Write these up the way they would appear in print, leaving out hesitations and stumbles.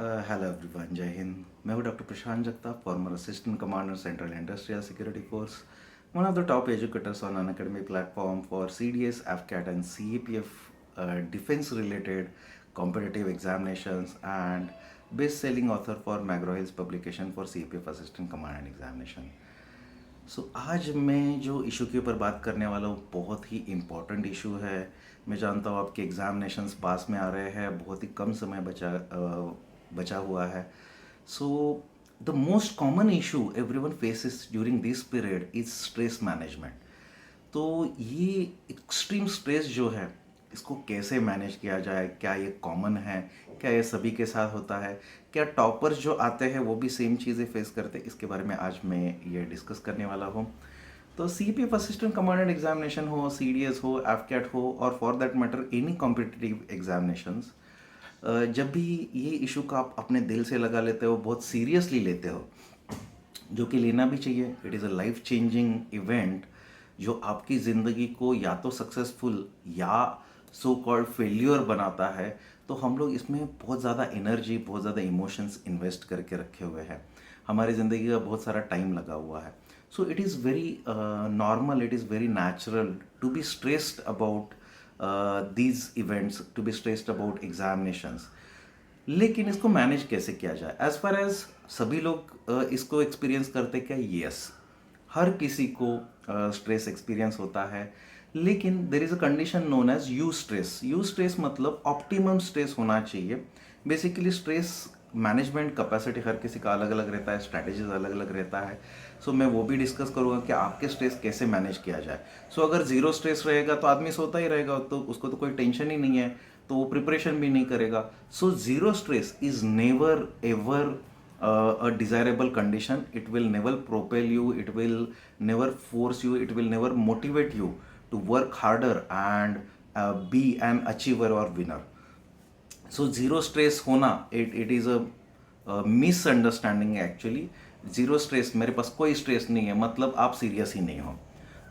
Hello everyone, जय हिंद। मैं हूं doctor Prashant Jagtap, farmer assistant commander central industrial security force, one of the top educators on Unacademy platform for CDS, AFCAT and CAPF defense related competitive examinations and best selling author for McGraw Hill's publication for CAPF assistant command and examination. आज मैं जो issue के ऊपर बात करने वाला हूँ बहुत ही इम्पोर्टेंट इशू है। मैं जानता हूँ आपके एग्जामिनेशंस पास में आ रहे हैं, बहुत ही कम समय बचा हुआ है। So the most common issue everyone faces during this period is stress management. तो ये एक्सट्रीम स्ट्रेस जो है, इसको कैसे मैनेज किया जाए? क्या ये कॉमन है? क्या ये सभी के साथ होता है? क्या टॉपर्स जो आते हैं वो भी सेम चीज़ें फेस करते हैं? इसके बारे में आज मैं ये डिस्कस करने वाला हूँ। तो CPF असिस्टेंट कमांडेंट एग्जामिनेशन हो, CDS हो, एफकैट हो, और for that matter any competitive examinations, जब भी ये इशू का आप अपने दिल से लगा लेते हो, बहुत सीरियसली लेते हो, जो कि लेना भी चाहिए। It is a life changing event जो आपकी ज़िंदगी को या तो सक्सेसफुल या सो कॉल्ड फेल्योर बनाता है। तो हम लोग इसमें बहुत ज़्यादा एनर्जी, बहुत ज़्यादा इमोशंस इन्वेस्ट करके रखे हुए हैं। हमारी ज़िंदगी का बहुत सारा टाइम लगा हुआ है। So it is very normal, it is very natural to be stressed about these events, to be stressed about examinations. लेकिन इसको मैनेज कैसे किया जाए? एज फार एज सभी लोग इसको एक्सपीरियंस करते क्या? यस, हर किसी को स्ट्रेस एक्सपीरियंस होता है, लेकिन there is a condition known as eustress. Eustress मतलब ऑप्टिमम स्ट्रेस होना चाहिए। बेसिकली स्ट्रेस मैनेजमेंट कैपेसिटी हर किसी का अलग अलग रहता है, स्ट्रैटेजीज अलग अलग रहता है। सो मैं वो भी डिस्कस करूँगा कि आपके स्ट्रेस कैसे मैनेज किया जाए। सो अगर जीरो स्ट्रेस रहेगा तो आदमी सोता ही रहेगा, तो उसको तो कोई टेंशन ही नहीं है, तो वो प्रिपरेशन भी नहीं करेगा। So zero stress is never ever a desirable condition. It will never propel you, it will never force you, it will never motivate you to work harder and be an achiever or winner. So zero stress होना, it is a misunderstanding actually. Zero stress, मेरे पास कोई stress नहीं है मतलब आप serious ही नहीं हो।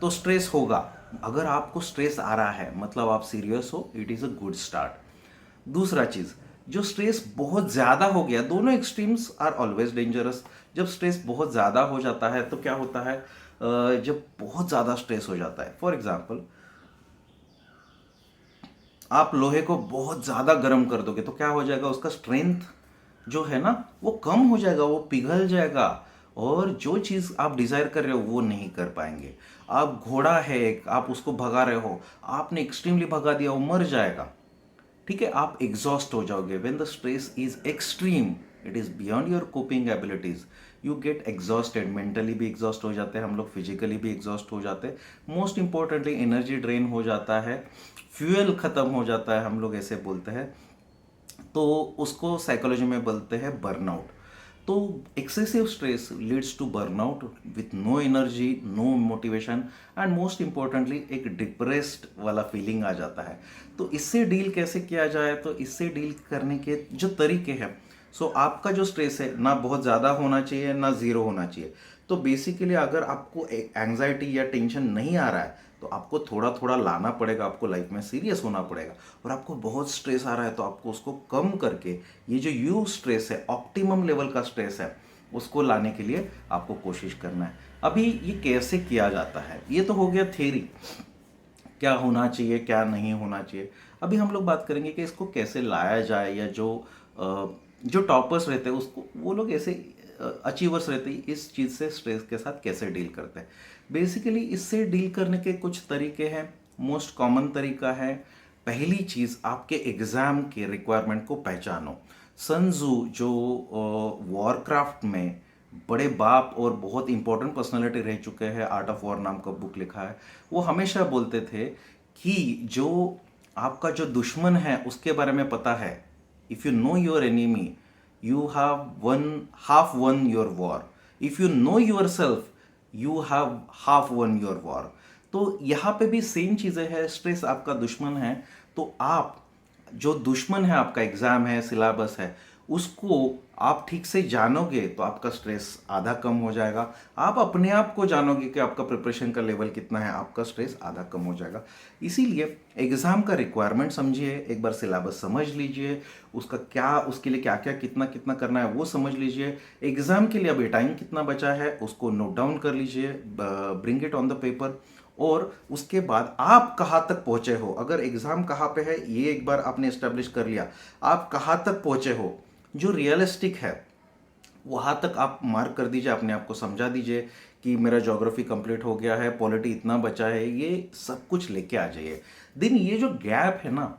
तो स्ट्रेस होगा। अगर आपको स्ट्रेस आ रहा है मतलब आप सीरियस हो, it is a good start. दूसरा चीज़, जो स्ट्रेस बहुत ज़्यादा हो गया, दोनों एक्सट्रीम्स आर ऑलवेज डेंजरस। जब स्ट्रेस बहुत ज़्यादा हो जाता है तो क्या होता है? जब बहुत ज़्यादा स्ट्रेस हो जाता है, फॉर एग्जाम्पल आप लोहे को बहुत ज़्यादा गर्म कर दोगे तो क्या हो जाएगा? उसका स्ट्रेंथ जो है ना वो कम हो जाएगा, वो पिघल जाएगा, और जो चीज़ आप डिज़ायर कर रहे हो वो नहीं कर पाएंगे। आप घोड़ा है एक, आप उसको भगा रहे हो, आपने एक्सट्रीमली भगा दिया, वो मर जाएगा। ठीक है, आप एग्जॉस्ट हो जाओगे। When the stress is extreme, it is beyond your coping abilities, you get exhausted. Mentally भी एग्जॉस्ट हो जाते हैं हम लोग, फिजिकली भी एग्जॉस्ट हो जाते हैं। मोस्ट इंपॉर्टेंटली एनर्जी ड्रेन हो जाता है, फ्यूल खत्म हो जाता है, हम लोग ऐसे बोलते हैं। तो उसको साइकोलॉजी में बोलते हैं बर्नआउट। तो excessive stress leads to burnout with no energy, no motivation, and most importantly एक डिप्रेस्ड वाला फीलिंग आ जाता है। तो इससे डील कैसे किया जाए? तो इससे डील करने के जो तरीके हैं, सो आपका जो स्ट्रेस है ना बहुत ज़्यादा होना चाहिए ना ज़ीरो होना चाहिए। तो बेसिकली अगर आपको एंग्जाइटी या टेंशन नहीं आ रहा है तो आपको थोड़ा थोड़ा लाना पड़ेगा, आपको लाइफ में सीरियस होना पड़ेगा। और आपको बहुत स्ट्रेस आ रहा है तो आपको उसको कम करके ये जो यू स्ट्रेस है, ऑप्टिमम लेवल का स्ट्रेस है, उसको लाने के लिए आपको कोशिश करना है। अभी ये कैसे किया जाता है? ये तो हो गया थ्योरी, क्या होना चाहिए क्या नहीं होना चाहिए। अभी हम लोग बात करेंगे कि इसको कैसे लाया जाए, या जो टॉपर्स रहते हैं उसको, वो लोग ऐसे अचीवर्स रहते हैं, इस चीज़ से स्ट्रेस के साथ कैसे डील करते हैं। बेसिकली इससे डील करने के कुछ तरीके हैं। मोस्ट कॉमन तरीका है, पहली चीज़, आपके एग्ज़ाम के रिक्वायरमेंट को पहचानो। सन त्जू जो वॉरक्राफ्ट में बड़े बाप और बहुत इंपॉर्टेंट पर्सनालिटी रह चुके हैं, आर्ट ऑफ वॉर नाम का बुक लिखा है, वो हमेशा बोलते थे कि जो आपका जो दुश्मन है उसके बारे में पता है, if you know your enemy you have half won your war. If you know yourself, you have half won your war. तो यहाँ पे भी सेम चीज़ें हैं। स्ट्रेस आपका दुश्मन है, तो आप जो दुश्मन है, आपका एग्जाम है, सिलेबस है, उसको आप ठीक से जानोगे तो आपका स्ट्रेस आधा कम हो जाएगा। आप अपने आप को जानोगे कि आपका प्रिपरेशन का लेवल कितना है, आपका स्ट्रेस आधा कम हो जाएगा। इसीलिए एग्ज़ाम का रिक्वायरमेंट समझिए, एक बार सिलेबस समझ लीजिए, उसका क्या, उसके लिए क्या क्या कितना कितना करना है वो समझ लीजिए। एग्ज़ाम के लिए अभी टाइम कितना बचा है उसको नोट डाउन कर लीजिए, bring it on the paper. और उसके बाद आप कहाँ तक पहुँचे हो, अगर एग्ज़ाम कहाँ पे है ये एक बार आपने इस्टेब्लिश कर लिया, आप कहाँ तक पहुँचे हो जो रियलिस्टिक है वहाँ तक आप मार्क कर दीजिए, अपने आप को समझा दीजिए कि मेरा ज्योग्राफी कंप्लीट हो गया है, पॉलिटी इतना बचा है, ये सब कुछ लेके आ जाइए। देन ये जो गैप है ना,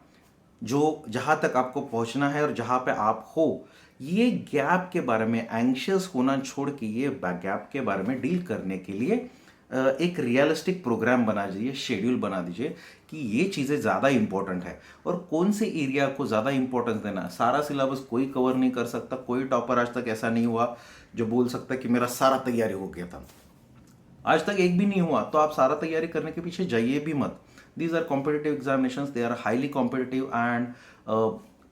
जो जहाँ तक आपको पहुँचना है और जहाँ पे आप हो, ये गैप के बारे में एंग्शियस होना छोड़ के ये गैप के बारे में डील करने के लिए एक रियलिस्टिक प्रोग्राम बना दीजिए, शेड्यूल बना दीजिए कि ये चीज़ें ज़्यादा इंपॉर्टेंट है और कौन से एरिया को ज़्यादा इंपॉर्टेंस देना है। सारा सिलेबस कोई कवर नहीं कर सकता, कोई टॉपर आज तक ऐसा नहीं हुआ जो बोल सकता कि मेरा सारा तैयारी हो गया था। आज तक एक भी नहीं हुआ, तो आप सारा तैयारी करने के पीछे जाइए भी मत। These are competitive examinations, they are highly competitive and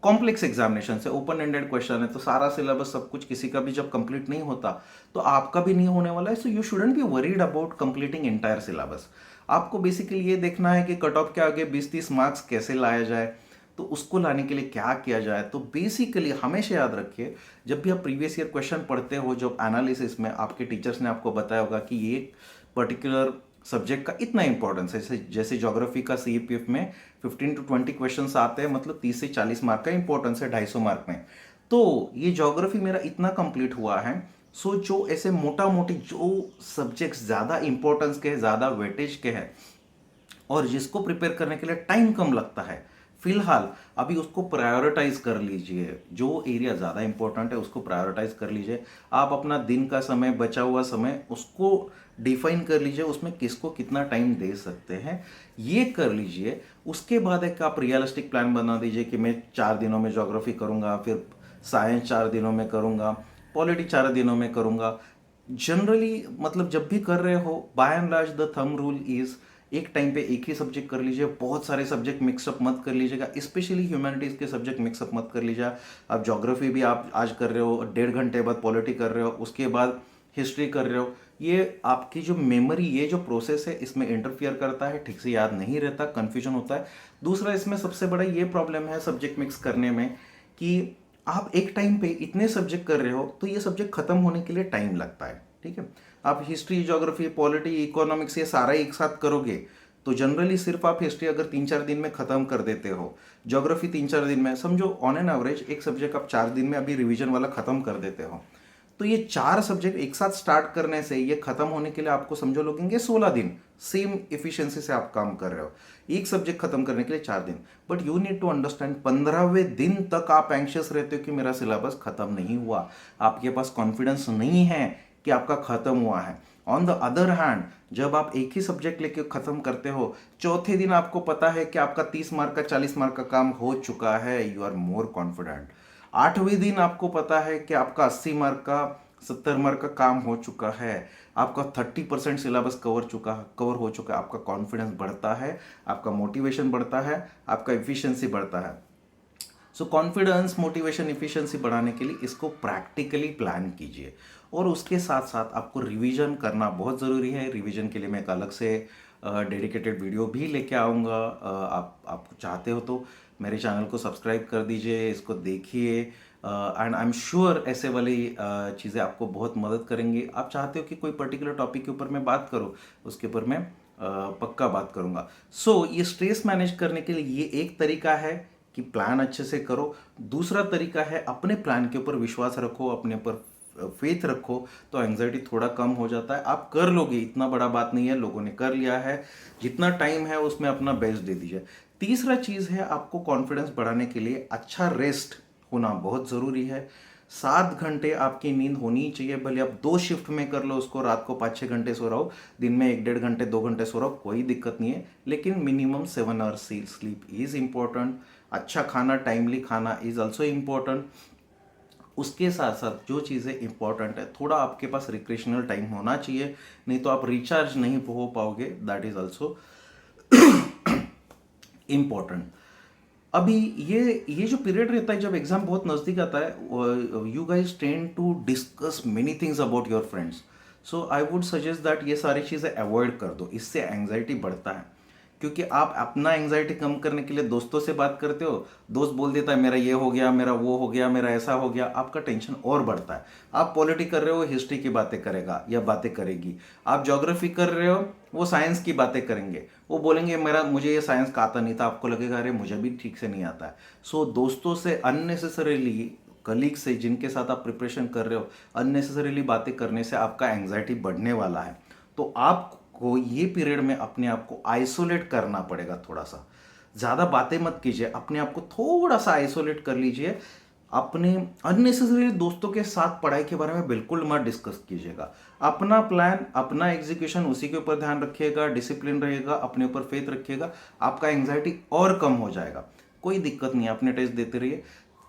complex examination है, ओपन एंडेड क्वेश्चन है, तो सारा सिलेबस सब कुछ किसी का भी जब कंप्लीट नहीं होता तो आपका भी नहीं होने वाला है। So you shouldn't be worried about completing entire syllabus. आपको बेसिकली ये देखना है कि कट ऑफ के आगे 20-30 मार्क्स कैसे लाया जाए, तो उसको लाने के लिए क्या किया जाए। तो बेसिकली हमेशा याद रखिए, जब भी आप प्रीवियस ईयर क्वेश्चन पढ़ते हो, जब एनालिसिस में आपके टीचर्स ने आपको बताया होगा कि ये पर्टिकुलर सब्जेक्ट का इतना इंपॉर्टेंस है, जैसे ज्योग्राफी का सीईपीएफ में 15 to 20 क्वेश्चंस आते हैं, मतलब 30 से 40 मार्क का इंपॉर्टेंस है 250 मार्क में। तो ये ज्योग्राफी मेरा इतना कंप्लीट हुआ है। सो जो ऐसे मोटा मोटी जो सब्जेक्ट्स ज़्यादा इंपॉर्टेंस के हैं, ज़्यादा वेटेज के हैं और जिसको प्रिपेयर करने के लिए टाइम कम लगता है, फिलहाल अभी उसको प्रायोरिटाइज कर लीजिए। जो एरिया ज़्यादा इंपॉर्टेंट है उसको प्रायोरिटाइज कर लीजिए। आप अपना दिन का समय, बचा हुआ समय, उसको डिफाइन कर लीजिए, उसमें किसको कितना टाइम दे सकते हैं ये कर लीजिए। उसके बाद एक आप रियलिस्टिक प्लान बना दीजिए कि मैं 4 दिनों में ज्योग्राफी करूँगा, फिर साइंस 4 दिनों में करूँगा, पॉलिटी 4 दिनों में करूँगा। जनरली मतलब जब भी कर रहे हो, by and large the thumb rule is एक टाइम पे एक ही सब्जेक्ट कर लीजिए, बहुत सारे सब्जेक्ट मिक्सअप मत कर लीजिएगा, स्पेशली ह्यूमैनिटीज़ के सब्जेक्ट मिक्सअप मत कर लीजिए। आप ज्योग्राफी भी आप आज कर रहे हो, 1.5 घंटे बाद पॉलिटी कर रहे हो, उसके बाद हिस्ट्री कर रहे हो, ये आपकी जो मेमोरी, ये जो प्रोसेस है इसमें इंटरफियर करता है, ठीक से याद नहीं रहता, कन्फ्यूजन होता है। दूसरा इसमें सबसे बड़ा ये प्रॉब्लम है सब्जेक्ट मिक्स करने में कि आप एक टाइम पे इतने सब्जेक्ट कर रहे हो तो ये सब्जेक्ट खत्म होने के लिए टाइम लगता है। ठीक है, आप हिस्ट्री, ज्योग्राफी, पॉलिटी, इकोनॉमिक्स ये सारा एक साथ करोगे तो जनरली सिर्फ आप हिस्ट्री अगर 3-4 दिन में खत्म कर देते हो, ज्योग्राफी 3-4 दिन में, समझो ऑन एन एवरेज एक सब्जेक्ट आप 4 दिन में अभी रिवीजन वाला खत्म कर देते हो, तो ये 4 सब्जेक्ट एक साथ स्टार्ट करने से ये खत्म होने के लिए आपको समझो लगेंगे 16 दिन। सेम एफिशिएंसी से आप काम कर रहे हो, एक सब्जेक्ट खत्म करने के लिए 4 दिन। But you need to understand, 15वें दिन तक आप एंशियस रहते हो कि मेरा सिलेबस खत्म नहीं हुआ, आपके पास कॉन्फिडेंस नहीं है कि आपका खत्म हुआ है। ऑन द अदर हैंड, जब आप एक ही सब्जेक्ट लेके खत्म करते हो, चौथे दिन आपको पता है कि आपका 30 मार्क का 40 मार्क का काम हो चुका है, यू आर मोर कॉन्फिडेंट। 8वें दिन आपको पता है कि आपका 80 मार्क का, 70 मार्क का काम हो चुका है, आपका 30% सिलेबस कवर हो चुका है, आपका कॉन्फिडेंस बढ़ता है, आपका मोटिवेशन बढ़ता है, आपका एफिशिएंसी बढ़ता है। सो कॉन्फिडेंस, मोटिवेशन, इफिशिएंसी बढ़ाने के लिए इसको प्रैक्टिकली प्लान कीजिए और उसके साथ साथ आपको रिवीजन करना बहुत ज़रूरी है। रिवीजन के लिए मैं एक अलग से डेडिकेटेड वीडियो भी लेके आऊँगा। आप चाहते हो तो मेरे चैनल को सब्सक्राइब कर दीजिए, इसको देखिए एंड आई एम श्योर ऐसे वाली चीज़ें आपको बहुत मदद करेंगी। आप चाहते हो कि कोई पर्टिकुलर टॉपिक के ऊपर मैं बात करूँ, उसके ऊपर मैं पक्का बात करूँगा। सो ये स्ट्रेस मैनेज करने के लिए ये एक तरीका है कि प्लान अच्छे से करो। दूसरा तरीका है अपने प्लान के ऊपर विश्वास रखो, अपने ऊपर फेथ रखो, तो एंग्जाइटी थोड़ा कम हो जाता है। आप कर लोगे, इतना बड़ा बात नहीं है, लोगों ने कर लिया है। जितना टाइम है उसमें अपना बेस्ट दे दीजिए। तीसरा चीज़ है, आपको कॉन्फिडेंस बढ़ाने के लिए अच्छा रेस्ट होना बहुत ज़रूरी है। 7 घंटे आपकी नींद होनी चाहिए, भले आप 2 शिफ्ट में कर लो उसको, रात को 5-6 घंटे सो रहो, दिन में 1-1.5 घंटे 2 घंटे सो रहो, कोई दिक्कत नहीं है, लेकिन minimum 7 hours sleep is important. अच्छा खाना, टाइमली खाना इज़ ऑल्सो इम्पोर्टेंट। उसके साथ साथ जो चीज़ें इंपॉर्टेंट है, थोड़ा आपके पास रिक्रिएशनल टाइम होना चाहिए, नहीं तो आप रिचार्ज नहीं हो पाओगे, दैट इज़ ऑल्सो इम्पॉर्टेंट। अभी ये जो पीरियड रहता है जब एग्जाम बहुत नज़दीक आता है, you guys tend to discuss many things about your friends. So I would suggest that ये सारी चीज़ें अवॉइड कर दो, इससे एंग्जाइटी बढ़ता है। क्योंकि आप अपना एंग्जाइटी कम करने के लिए दोस्तों से बात करते हो, दोस्त बोल देता है मेरा ये हो गया, मेरा वो हो गया, मेरा ऐसा हो गया, आपका टेंशन और बढ़ता है। आप पॉलिटी कर रहे हो, हिस्ट्री की बातें करेगा या बातें करेगी। आप ज्योग्राफी कर रहे हो, वो साइंस की बातें करेंगे, वो बोलेंगे मुझे ये साइंस का आता नहीं था, आपको लगेगा अरे मुझे भी ठीक से नहीं आता है। सो दोस्तों से अननेसेसरीली, कलीग से जिनके साथ आप प्रिपरेशन कर रहे हो, अननेसेसरीली बातें करने से आपका एंग्जाइटी बढ़ने वाला है। तो आपको ये पीरियड में अपने आप को आइसोलेट करना पड़ेगा थोड़ा सा। ज़्यादा बातें मत कीजिए, अपने आप को थोड़ा सा आइसोलेट कर लीजिए। अपने अननेसेसरी दोस्तों के साथ पढ़ाई के बारे में बिल्कुल मत डिस्कस कीजिएगा। अपना प्लान, अपना एग्जीक्यूशन, उसी के ऊपर ध्यान रखिएगा, डिसिप्लिन रहेगा, अपने ऊपर फेथ रखिएगा, आपका एंग्जाइटी और कम हो जाएगा। कोई दिक्कत नहीं है, अपने टेस्ट देते रहिए।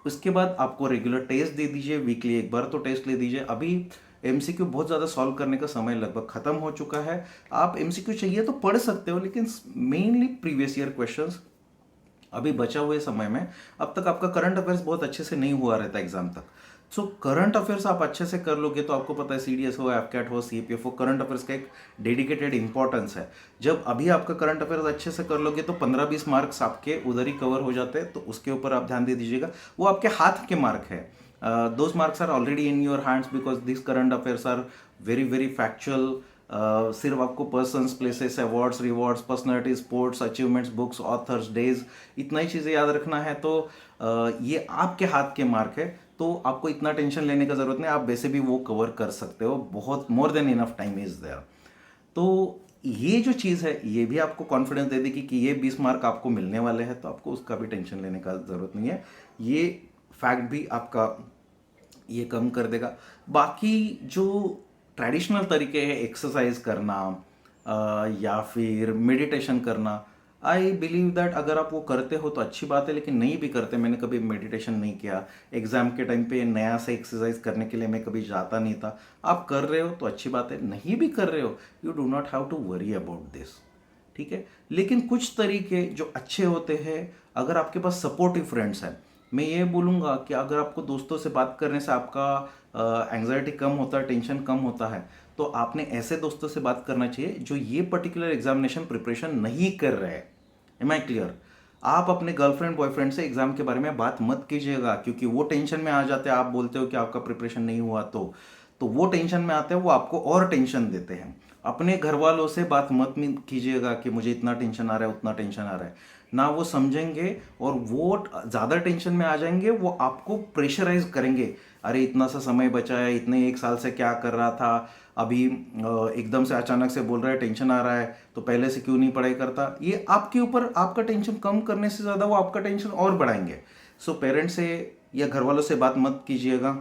उसके बाद आपको रेगुलर टेस्ट दे दीजिए, वीकली एक बार तो टेस्ट ले दीजिए। अभी एमसीक्यू बहुत ज़्यादा सॉल्व करने का समय लगभग खत्म हो चुका है। आप एमसीक्यू चाहिए तो पढ़ सकते हो, लेकिन मेनली प्रीवियस ईयर क्वेश्चंस अभी बचा हुए समय में। अब तक आपका करंट अफेयर्स बहुत अच्छे से नहीं हुआ रहता एग्जाम तक। सो करंट अफेयर्स आप अच्छे से कर लोगे तो आपको पता है सीडीएस हो, एफकैट हो, सीपीएफ हो, करंट अफेयर्स का एक डेडिकेटेड इंपॉर्टेंस है। जब अभी आपका करंट अफेयर्स अच्छे से कर लोगे तो 15-20 मार्क्स आपके उधर ही कवर हो जाते हैं, तो उसके ऊपर आप ध्यान दे दीजिएगा। वो आपके हाथ के मार्क है। Those marks are already in your hands because this current affairs are very very factual. सिर्फ आपको persons, places, awards, rewards, personality, sports, achievements, books, authors, days, इतना ही चीज़ें याद रखना है। तो ये आपके हाथ के मार्क है, तो आपको इतना टेंशन लेने का ज़रूरत नहीं, आप वैसे भी वो कवर कर सकते हो, बहुत more than enough time is there. तो ये जो चीज़ है ये भी आपको कॉन्फिडेंस दे देगी कि ये 20 मार्क आपको मिलने वाले हैं, तो आपको उसका भी टेंशन लेने का ज़रूरत नहीं है। ये फैक्ट भी आपका ये कम कर देगा। बाकी जो ट्रेडिशनल तरीके हैं एक्सरसाइज करना या फिर मेडिटेशन करना, आई बिलीव दैट अगर आप वो करते हो तो अच्छी बात है, लेकिन नहीं भी करते, मैंने कभी मेडिटेशन नहीं किया, एग्जाम के टाइम पे नया से एक्सरसाइज करने के लिए मैं कभी जाता नहीं था। आप कर रहे हो तो अच्छी बात है, नहीं भी कर रहे हो, you do not have to worry about this, ठीक है। लेकिन कुछ तरीके जो अच्छे होते हैं, अगर आपके पास सपोर्टिव फ्रेंड्स हैं, मैं ये बोलूँगा कि अगर आपको दोस्तों से बात करने से आपका एंग्जाइटी कम होता है, टेंशन कम होता है, तो आपने ऐसे दोस्तों से बात करना चाहिए जो ये पर्टिकुलर एग्जामिनेशन प्रिपरेशन नहीं कर रहे हैं। Am I clear? आप अपने गर्लफ्रेंड बॉयफ्रेंड से एग्जाम के बारे में बात मत कीजिएगा, क्योंकि वो टेंशन में आ जाते हैं। आप बोलते हो कि आपका प्रिपरेशन नहीं हुआ तो वो टेंशन में आते हैं, वो आपको और टेंशन देते हैं। अपने घर वालों से बात मत कीजिएगा कि मुझे इतना टेंशन आ रहा है, उतना टेंशन आ रहा है, ना वो समझेंगे और वो ज़्यादा टेंशन में आ जाएंगे, वो आपको प्रेशराइज करेंगे। अरे इतना सा समय बचा है, इतने एक साल से क्या कर रहा था, अभी एकदम से अचानक से बोल रहा है टेंशन आ रहा है, तो पहले से क्यों नहीं पढ़ाई करता। ये आपके ऊपर, आपका टेंशन कम करने से ज़्यादा वो आपका टेंशन और बढ़ाएंगे। सो पेरेंट्स से या घर वालों से बात मत कीजिएगा।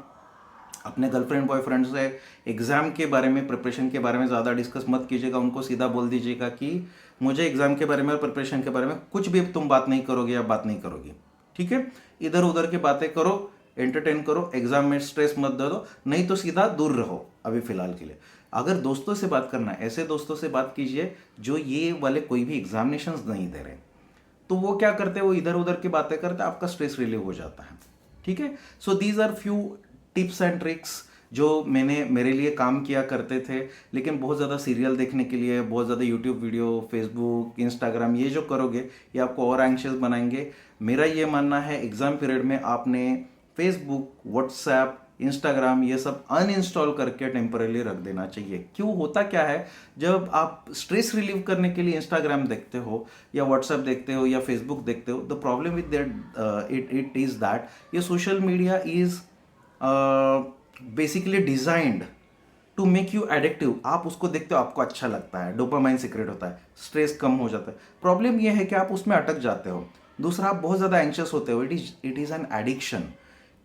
अपने गर्लफ्रेंड बॉयफ्रेंड से एग्ज़ाम के बारे में, प्रिपरेशन के बारे में ज़्यादा डिस्कस मत कीजिएगा। उनको सीधा बोल दीजिएगा कि मुझे एग्ज़ाम के बारे में और प्रिपरेशन के बारे में कुछ भी तुम बात नहीं करोगे या बात नहीं करोगी, ठीक है। इधर उधर की बातें करो, एंटरटेन करो, एग्जाम में स्ट्रेस मत दे दो, नहीं तो सीधा दूर रहो अभी फ़िलहाल के लिए। अगर दोस्तों से बात करना है, ऐसे दोस्तों से बात कीजिए जो ये वाले कोई भी एग्जामिनेशंस नहीं दे रहे। तो वो क्या करते हैं, वो इधर उधर की बातें करते हैं, आपका स्ट्रेस रिलीव हो जाता है, ठीक है। So these are few tips and tricks जो मैंने मेरे लिए काम किया करते थे। लेकिन बहुत ज़्यादा सीरियल देखने के लिए, बहुत ज़्यादा यूट्यूब वीडियो, फेसबुक, इंस्टाग्राम, ये जो करोगे ये आपको और एंग्शियस बनाएंगे। मेरा ये मानना है एग्ज़ाम पीरियड में आपने फेसबुक, व्हाट्सएप, इंस्टाग्राम ये सब अनइंस्टॉल करके टेम्पररी रख देना चाहिए। क्यों, होता क्या है, जब आप स्ट्रेस रिलीव करने के लिए इंस्टाग्राम देखते हो या व्हाट्सएप देखते हो या फेसबुक देखते हो, the problem with that it is that ये social media is basically designed to make you addictive. आप उसको देखते हो, आपको अच्छा लगता है, डोपामाइन सीक्रेट होता है, स्ट्रेस कम हो जाता है। प्रॉब्लम यह है कि आप उसमें अटक जाते हो। दूसरा, आप बहुत ज़्यादा एंशियस होते हो। इट इज़ एन एडिक्शन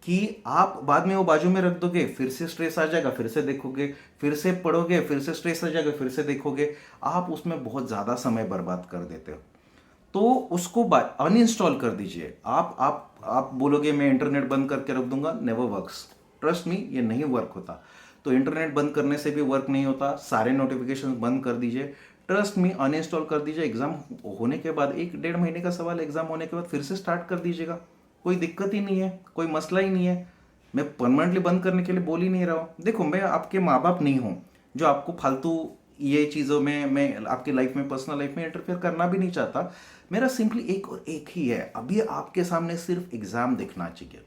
कि आप बाद में वो बाजू में रख दोगे, फिर से स्ट्रेस आ जाएगा, फिर से देखोगे, फिर से पढ़ोगे, फिर से स्ट्रेस आ जाएगा, फिर से देखोगे। आप उसमें बहुत ज़्यादा समय बर्बाद कर देते हो। तो उसको अनइंस्टॉल कर दीजिए। आप बोलोगे मैं इंटरनेट बंद करके रख दूंगा, नेवर वर्क्स, ट्रस्ट मी, ये नहीं वर्क होता। तो इंटरनेट बंद करने से भी वर्क नहीं होता। सारे नोटिफिकेशन बंद कर दीजिए, ट्रस्ट मी, अनइंस्टॉल कर दीजिए। एग्ज़ाम होने के बाद 1-1.5 महीने का सवाल, एग्ज़ाम होने के बाद फिर से स्टार्ट कर दीजिएगा, कोई दिक्कत ही नहीं है, कोई मसला ही नहीं है। मैं परमानेंटली बंद करने के लिए बोल ही नहीं रहा हूँ। देखो, मैं आपके माँ बाप नहीं हूँ जो आपको फालतू ये चीज़ों में, मैं आपकी लाइफ में, पर्सनल लाइफ में इंटरफेयर करना भी नहीं चाहता। मेरा सिंपली एक और एक ही है, अभी आपके सामने सिर्फ एग्ज़ाम दिखना चाहिए।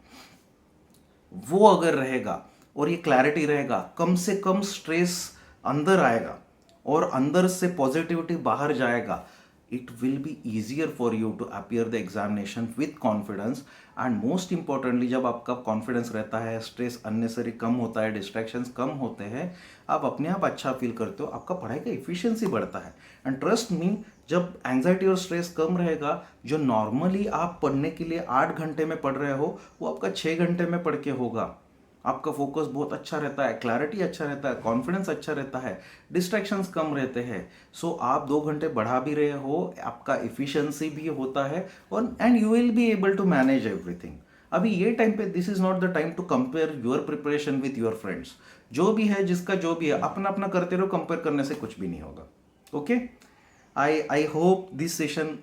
वो अगर रहेगा और ये क्लैरिटी रहेगा, कम से कम स्ट्रेस अंदर आएगा और अंदर से पॉजिटिविटी बाहर जाएगा। It will be easier for you to appear the examination with confidence. And most importantly, जब आपका कॉन्फिडेंस रहता है, स्ट्रेस अननेसरी कम होता है, डिस्ट्रैक्शंस कम होते हैं, आप अपने आप अच्छा फील करते हो, आपका पढ़ाई का एफिशिएंसी बढ़ता है। एंड ट्रस्ट मी, जब एंजाइटी और स्ट्रेस कम रहेगा, जो नॉर्मली आप पढ़ने के लिए 8 घंटे में पढ़ रहे हो, वो आपका 6 घंटे में पढ़ के होगा। आपका फोकस बहुत अच्छा रहता है, क्लैरिटी अच्छा रहता है, कॉन्फिडेंस अच्छा रहता है, डिस्ट्रैक्शंस कम रहते हैं। सो आप 2 घंटे बढ़ा भी रहे हो, आपका इफिशियंसी भी होता है, और and you will be able to manage everything. अभी ये टाइम पे this is not the time to compare your preparation with your friends. जो भी है, जिसका जो भी है, अपना अपना करते रहो, कंपेयर करने से कुछ भी नहीं होगा। Okay, I hope this session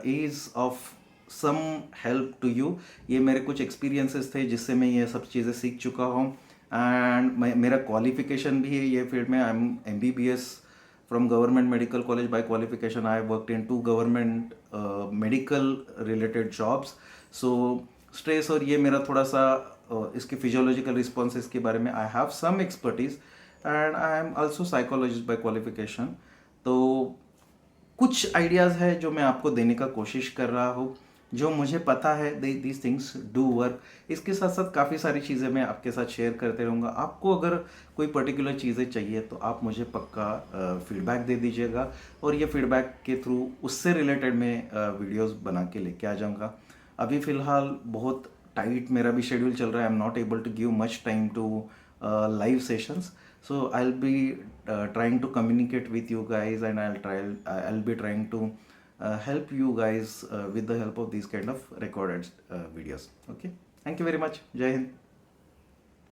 is of some help to you. ये मेरे कुछ एक्सपीरियंसेस थे जिससे मैं ये सब चीज़ें सीख चुका हूँ। एंड मेरा क्वालिफिकेशन भी है ये फील्ड में। I am MBBS from government medical college by qualification. I worked in 2 government medical related jobs. So stress और ये मेरा थोड़ा सा इसके फिजियोलॉजिकल रिस्पॉन्सेस के बारे में I have some expertise. And I am also psychologist by qualification. तो कुछ आइडियाज़ है जो मैं आपको देने का कोशिश कर रहा हूँ, जो मुझे पता है दीज थिंग्स डू वर्क। इसके साथ साथ काफ़ी सारी चीज़ें मैं आपके साथ शेयर करते रहूँगा। आपको अगर कोई पर्टिकुलर चीज़ें चाहिए तो आप मुझे पक्का फीडबैक दे दीजिएगा, और ये फीडबैक के थ्रू उससे रिलेटेड मैं वीडियोस बना के लेके आ जाऊँगा। अभी फ़िलहाल बहुत टाइट मेरा भी शेड्यूल चल रहा है। I am not able to give much time to live sessions. So I'll be trying to communicate with you guys, and I'll be trying to help you guys with the help of these kind of recorded videos. Okay, thank you very much. Jai Hind.